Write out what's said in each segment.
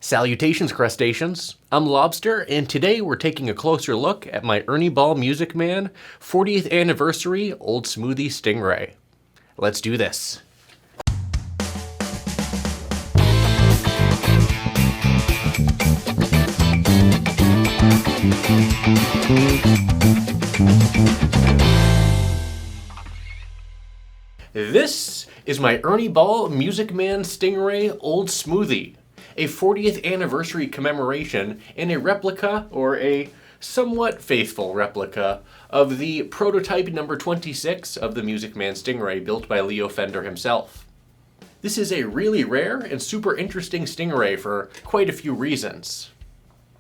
Salutations, crustaceans! I'm Lobster, and today we're taking a closer look at my Ernie Ball Music Man 40th Anniversary Old Smoothie Stingray. Let's do this! This is my Ernie Ball Music Man Stingray Old Smoothie, a 40th anniversary commemoration and a replica, or a somewhat faithful replica, of the prototype number 26 of the Music Man Stingray built by Leo Fender himself. This is a really rare and super interesting Stingray for quite a few reasons.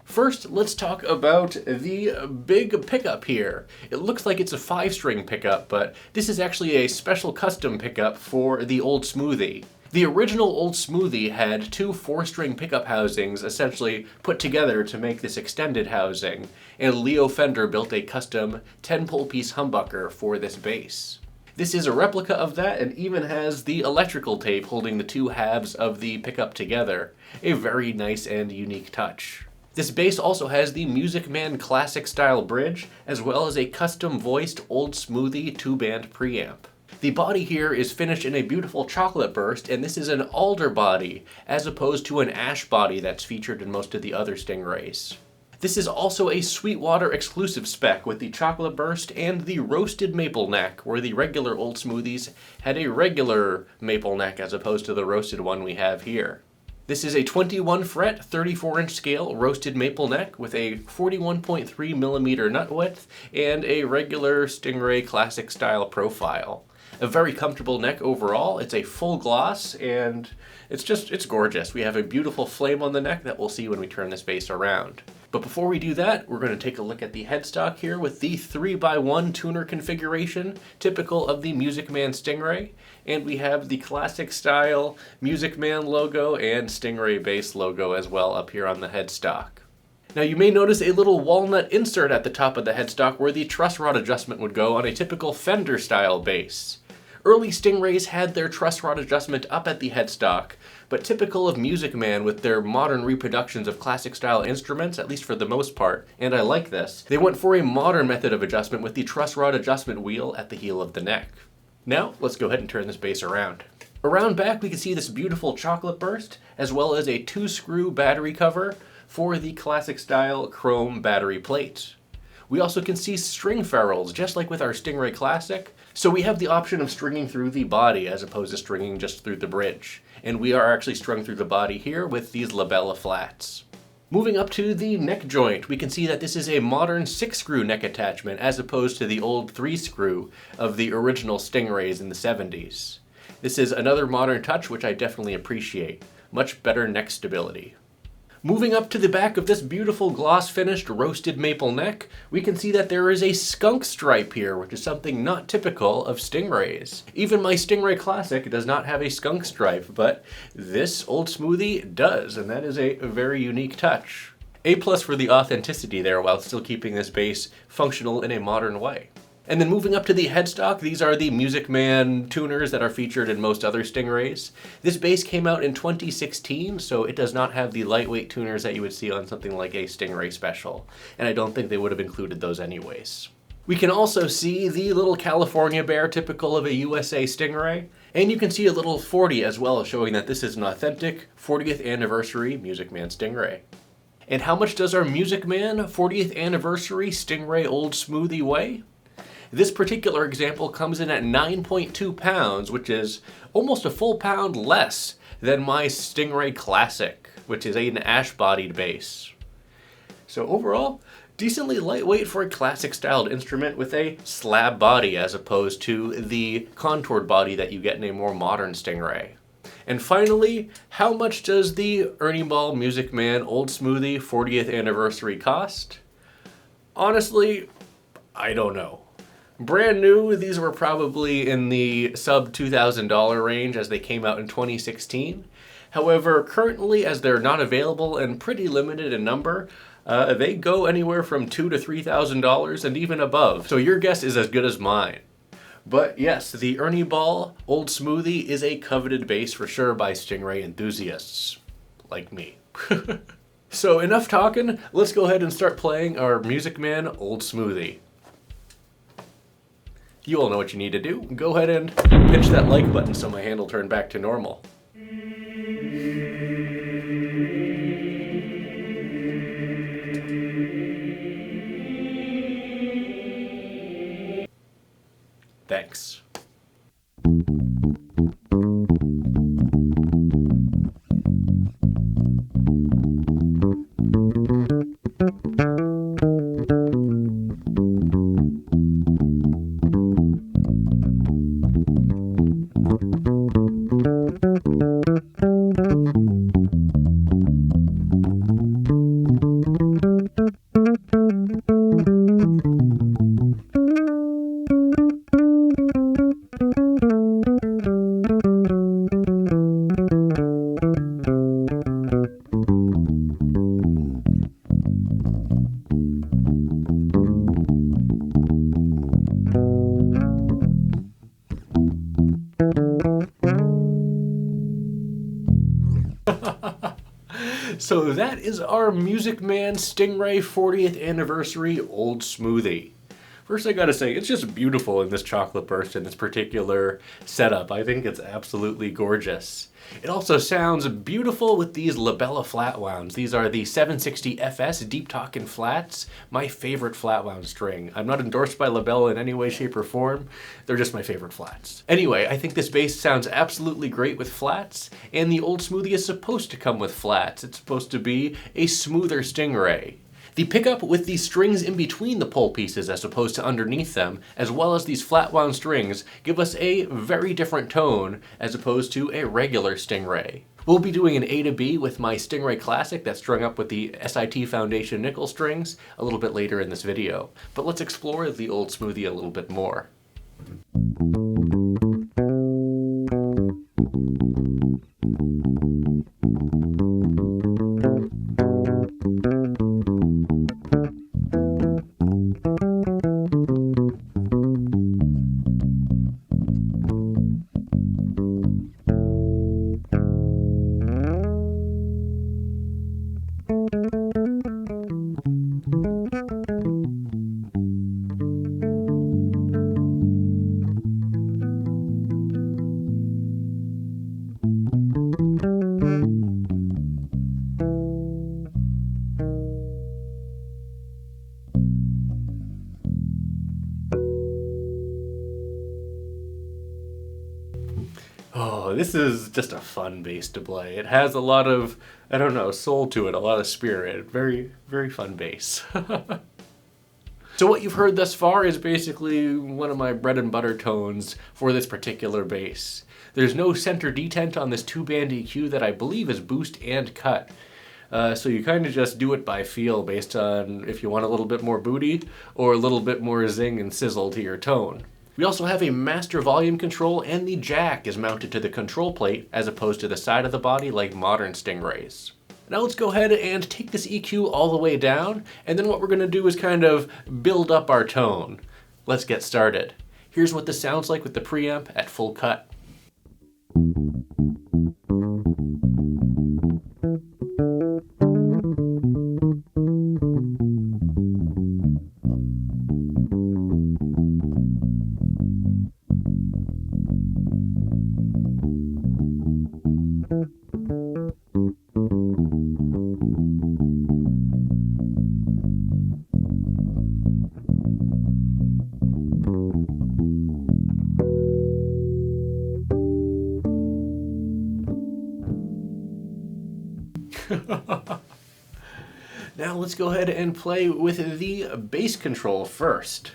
First, let's talk about the big pickup here. It looks like it's a 5-string pickup, but this is actually a special custom pickup for the Old Smoothie. The original Old Smoothie had 2 4-string pickup housings essentially put together to make this extended housing, and Leo Fender built a custom 10-pole piece humbucker for this bass. This is a replica of that and even has the electrical tape holding the 2 halves of the pickup together, a very nice and unique touch. This bass also has the Music Man classic style bridge, as well as a custom voiced Old Smoothie 2-band preamp. The body here is finished in a beautiful Chocolateburst, and this is an alder body, as opposed to an ash body that's featured in most of the other Stingrays. This is also a Sweetwater exclusive spec with the Chocolateburst and the roasted maple neck, where the regular Old Smoothies had a regular maple neck as opposed to the roasted one we have here. This is a 21 fret, 34 inch scale roasted maple neck with a 41.3 millimeter nut width and a regular Stingray classic style profile. A very comfortable neck overall. It's a full gloss and it's gorgeous. We have a beautiful flame on the neck that we'll see when we turn this bass around. But before we do that, we're going to take a look at the headstock here with the 3x1 tuner configuration, typical of the Music Man Stingray. And we have the classic style Music Man logo and Stingray bass logo as well up here on the headstock. Now you may notice a little walnut insert at the top of the headstock where the truss rod adjustment would go on a typical Fender style bass. Early Stingrays had their truss rod adjustment up at the headstock, but typical of Music Man with their modern reproductions of classic style instruments, at least for the most part, and I like this, they went for a modern method of adjustment with the truss rod adjustment wheel at the heel of the neck. Now, let's go ahead and turn this bass around. Around back we can see this beautiful Chocolateburst, as well as a 2-screw battery cover for the classic style chrome battery plate. We also can see string ferrules, just like with our Stingray Classic, so we have the option of stringing through the body as opposed to stringing just through the bridge. And we are actually strung through the body here with these labella flats. Moving up to the neck joint, we can see that this is a modern 6-screw neck attachment as opposed to the old 3-screw of the original Stingrays in the 70s. This is another modern touch which I definitely appreciate. Much better neck stability. Moving up to the back of this beautiful gloss-finished roasted maple neck, we can see that there is a skunk stripe here, which is something not typical of Stingrays. Even my Stingray Classic does not have a skunk stripe, but this Old Smoothie does, and that is a very unique touch. A+ for the authenticity there, while still keeping this bass functional in a modern way. And then moving up to the headstock, these are the Music Man tuners that are featured in most other Stingrays. This bass came out in 2016, so it does not have the lightweight tuners that you would see on something like a Stingray Special, and I don't think they would have included those anyways. We can also see the little California bear typical of a USA Stingray, and you can see a little 40 as well, showing that this is an authentic 40th anniversary Music Man Stingray. And how much does our Music Man 40th anniversary Stingray Old Smoothie weigh? This particular example comes in at 9.2 pounds, which is almost a full pound less than my Stingray Classic, which is an ash-bodied bass. So overall, decently lightweight for a classic-styled instrument with a slab body as opposed to the contoured body that you get in a more modern Stingray. And finally, how much does the Ernie Ball Music Man Old Smoothie 40th Anniversary cost? Honestly, I don't know. Brand new, these were probably in the sub $2,000 range as they came out in 2016. However, currently, as they're not available and pretty limited in number, they go anywhere from $2,000 to $3,000 and even above. So your guess is as good as mine. But yes, the Ernie Ball Old Smoothie is a coveted bass for sure by Stingray enthusiasts like me. So enough talking, let's go ahead and start playing our Music Man Old Smoothie. You all know what you need to do. Go ahead and pinch that like button so my hand will turn back to normal. Thanks. So that is our Music Man Stingray 40th Anniversary Old Smoothie. First I gotta say, it's just beautiful in this Chocolateburst in this particular setup. I think it's absolutely gorgeous. It also sounds beautiful with these Labella flat wounds. These are the 760 FS Deep Talkin' Flats, my favorite flat wound string. I'm not endorsed by Labella in any way, shape, or form. They're just my favorite flats. Anyway, I think this bass sounds absolutely great with flats, and the Old Smoothie is supposed to come with flats. It's supposed to be a smoother Stingray. The pickup with these strings in between the pole pieces as opposed to underneath them, as well as these flat wound strings, give us a very different tone as opposed to a regular Stingray. We'll be doing an A to B with my Stingray Classic that's strung up with the SIT Foundation nickel strings a little bit later in this video. But let's explore the Old Smoothie a little bit more. Oh, this is just a fun bass to play. It has a lot of, I don't know, soul to it, a lot of spirit. Very, very fun bass. So what you've heard thus far is basically one of my bread and butter tones for this particular bass. There's no center detent on this 2-band EQ that I believe is boost and cut. So you kind of just do it by feel based on if you want a little bit more booty or a little bit more zing and sizzle to your tone. We also have a master volume control, and the jack is mounted to the control plate as opposed to the side of the body like modern Stingrays. Now let's go ahead and take this EQ all the way down, and then what we're going to do is kind of build up our tone. Let's get started. Here's what this sounds like with the preamp at full cut. Now let's go ahead and play with the bass control first.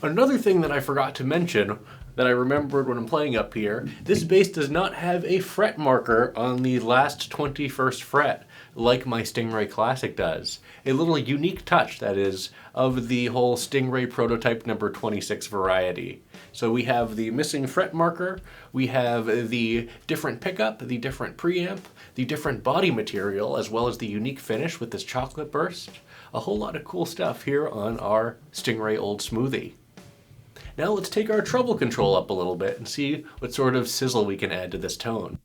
Another thing that I forgot to mention that I remembered when I'm playing up here, this bass does not have a fret marker on the last 21st fret. like my Stingray Classic does. A little unique touch, that is, of the whole Stingray prototype number 26 variety. So we have the missing fret marker, we have the different pickup, the different preamp, the different body material, as well as the unique finish with this Chocolateburst. A whole lot of cool stuff here on our Stingray Old Smoothie. Now let's take our treble control up a little bit and see what sort of sizzle we can add to this tone.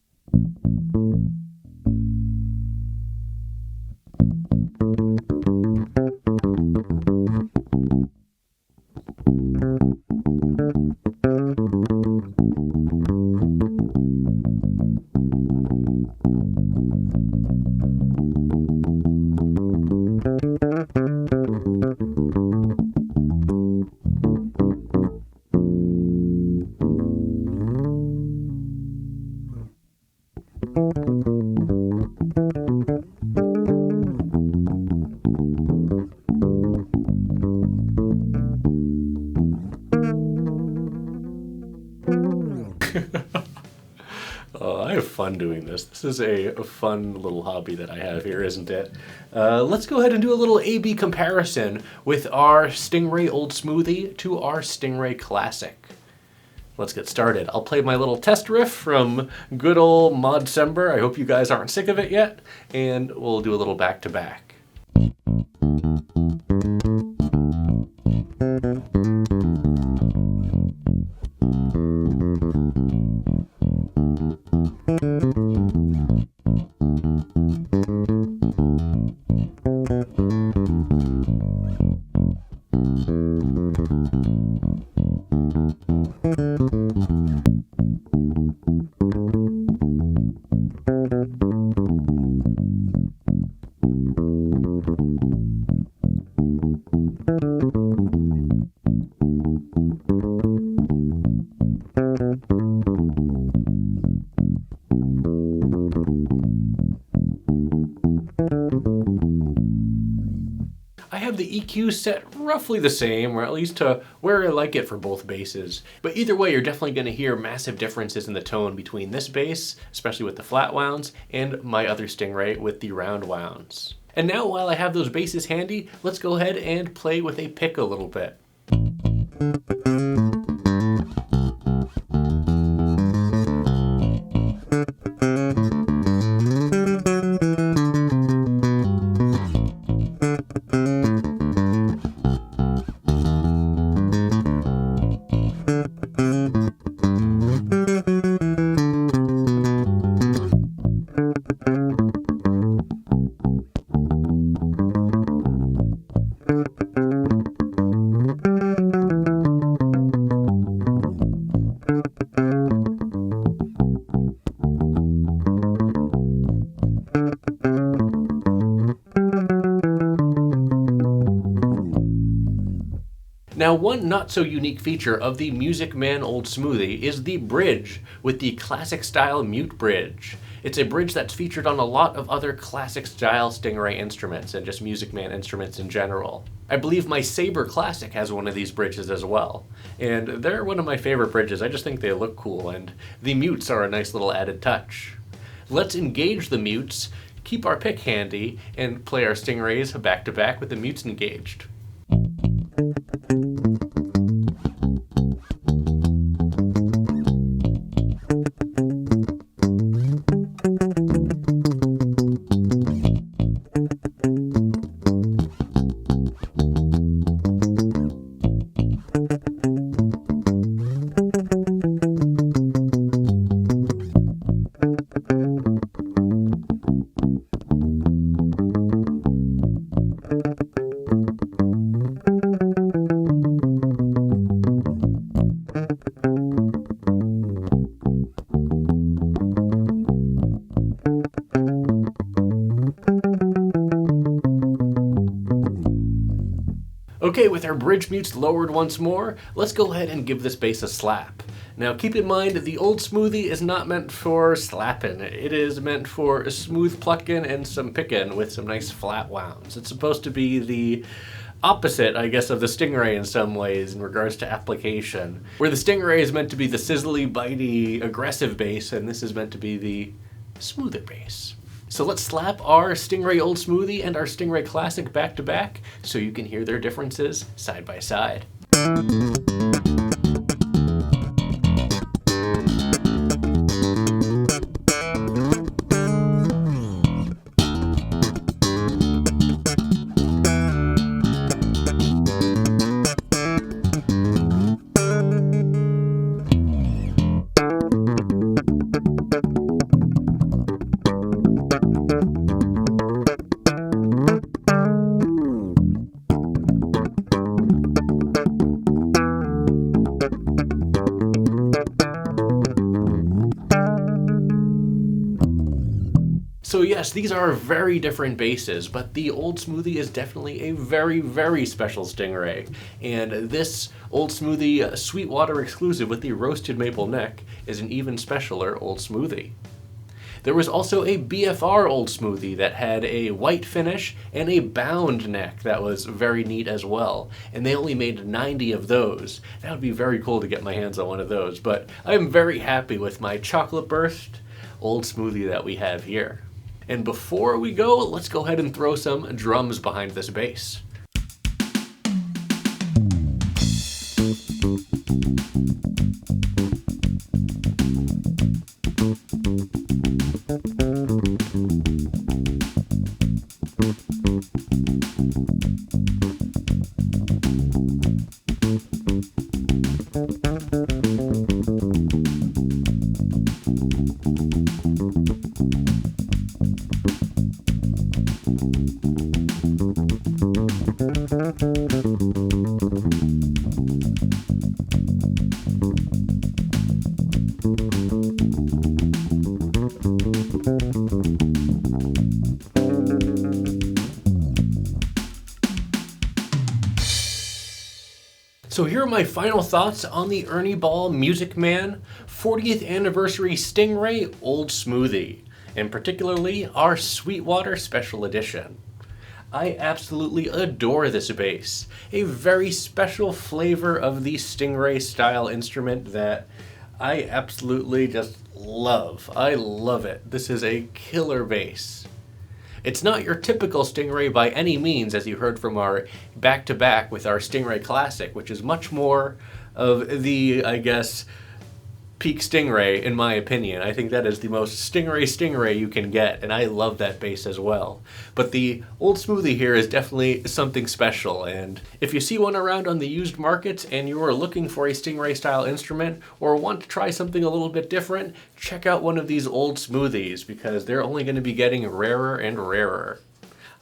Oh, I have fun doing this. This is a fun little hobby that I have here, isn't it? Let's go ahead and do a little A-B comparison with our Stingray Old Smoothie to our Stingray Classic. Let's get started. I'll play my little test riff from good old Mod-Cember. I hope you guys aren't sick of it yet, and we'll do a little back-to-back. I have the EQ set roughly the same, or at least to where I like it for both basses. But either way, you're definitely going to hear massive differences in the tone between this bass, especially with the flat wounds, and my other Stingray with the round wounds. And now, while I have those basses handy, let's go ahead and play with a pick a little bit. Now, one not so unique feature of the Music Man Old Smoothie is the bridge with the classic style mute bridge. It's a bridge that's featured on a lot of other classic style Stingray instruments and just Music Man instruments in general. I believe my Sabre Classic has one of these bridges as well. And they're one of my favorite bridges. I just think they look cool, and the mutes are a nice little added touch. Let's engage the mutes, keep our pick handy, and play our Stingrays back to back with the mutes engaged. Okay, with our bridge mutes lowered once more, let's go ahead and give this bass a slap. Now keep in mind, the Old Smoothie is not meant for slapping. It is meant for a smooth plucking and some picking with some nice flat wounds. It's supposed to be the opposite, I guess, of the Stingray in some ways in regards to application. Where the Stingray is meant to be the sizzly, bitey, aggressive bass, and this is meant to be the smoother bass. So let's slap our Stingray Old Smoothie and our Stingray Classic back to back so you can hear their differences side by side. So yes, these are very different basses, but the Old Smoothie is definitely a very, very special Stingray. And this Old Smoothie Sweetwater exclusive with the roasted maple neck is an even specialer Old Smoothie. There was also a BFR Old Smoothie that had a white finish and a bound neck that was very neat as well. And they only made 90 of those. That would be very cool to get my hands on one of those, but I'm very happy with my Chocolateburst Old Smoothie that we have here. And before we go, let's go ahead and throw some drums behind this bass. So here are my final thoughts on the Ernie Ball Music Man 40th Anniversary Stingray Old Smoothie, and particularly our Sweetwater Special Edition. I absolutely adore this bass, a very special flavor of the Stingray style instrument that I absolutely just love. I love it. This is a killer bass. It's not your typical Stingray by any means, as you heard from our back-to-back with our Stingray Classic, which is much more of the, I guess, peak Stingray, in my opinion. I think that is the most Stingray you can get, and I love that bass as well. But the Old Smoothie here is definitely something special, and if you see one around on the used markets and you are looking for a Stingray-style instrument or want to try something a little bit different, check out one of these Old Smoothies, because they're only going to be getting rarer and rarer.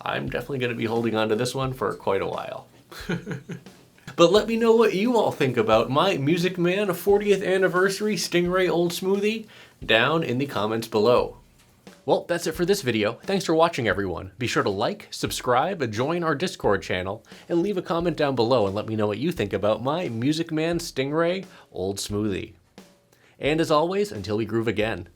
I'm definitely going to be holding on to this one for quite a while. But let me know what you all think about my Music Man 40th Anniversary Stingray Old Smoothie down in the comments below. Well, that's it for this video. Thanks for watching, everyone. Be sure to like, subscribe, join our Discord channel, and leave a comment down below and let me know what you think about my Music Man Stingray Old Smoothie. And as always, until we groove again,